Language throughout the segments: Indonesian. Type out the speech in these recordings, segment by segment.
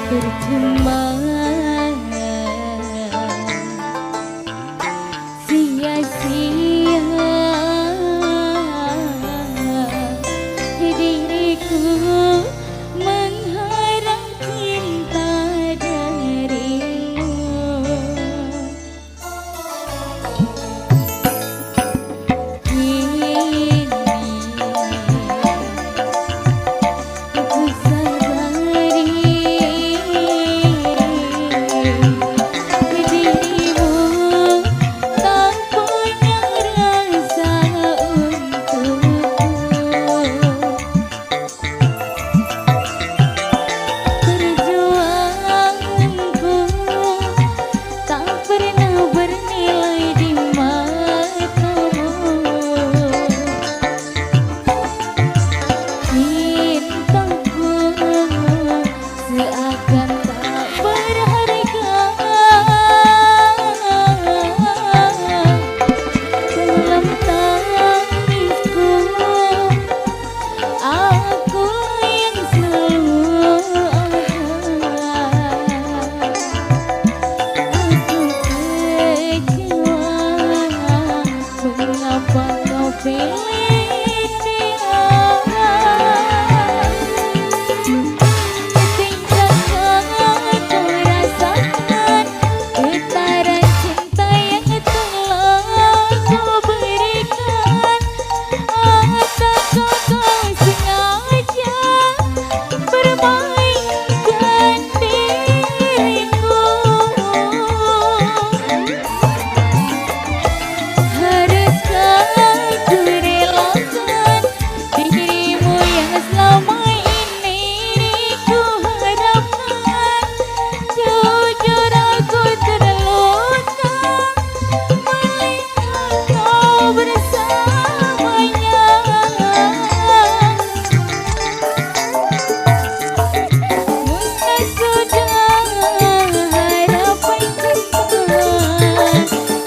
Percuma sia-sia diriku mengharap cinta darimu. Kini ku sadari dirimu tak punya rasa untukku. Perjuanganku tak pernah bernilai di matamu. Cintaku seakan tak berharga dalam tangisku. Aku yang selalu ada. Aku kecewa mengapa kau pilih dia. Tidakkah kau rasakan getaran cinta yang telah kau berikan? Ataukah kau sengaja permainkan diriku? Haruskah ku relakan dirimu yang selama ini ku harapkan? Jujur aku terluka melihat kau bersamanya. Musnah sudah harapan cinta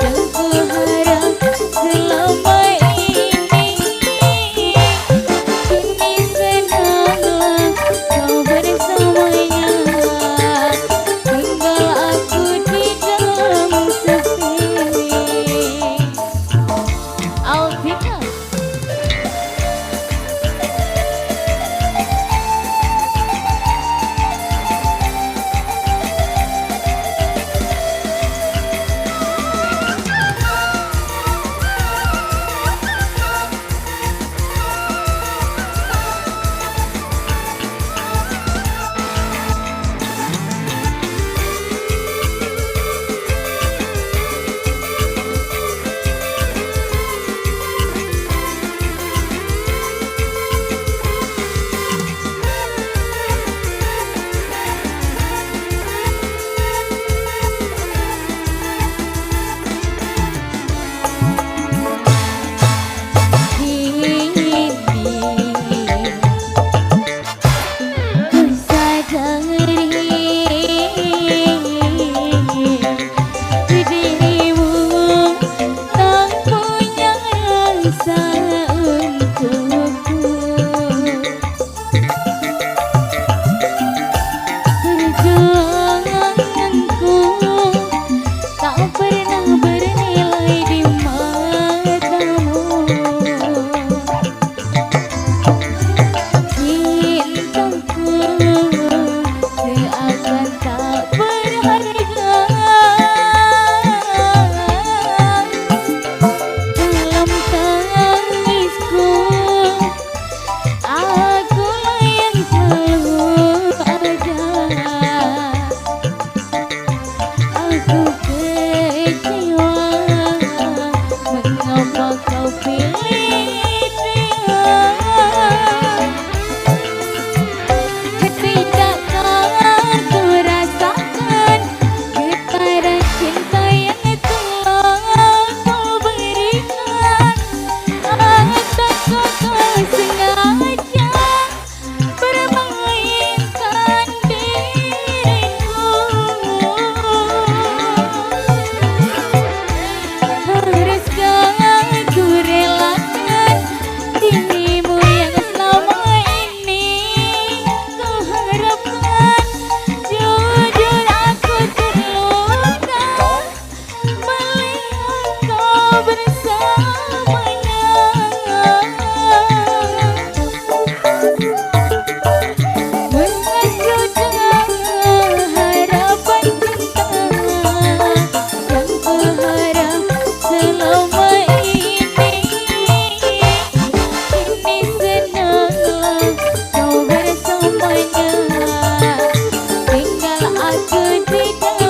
yang ku harap selama ini. Kini senanglah kau bersamanya, tinggal aku di dalam sepi. Alvita. Ku sadari dirimu tak punya rasa untukku. Perjuanganku tak pernah bernilai di matamu. Cintaku seakan tak berharga dalam tangisku. Akulah yang selalu ada. Aku kecewa mengapa kau pilih dia. Tidakkah kau rasakan getaran cinta yang telah kau berikan? Ataukah kau sengaja bermain tidak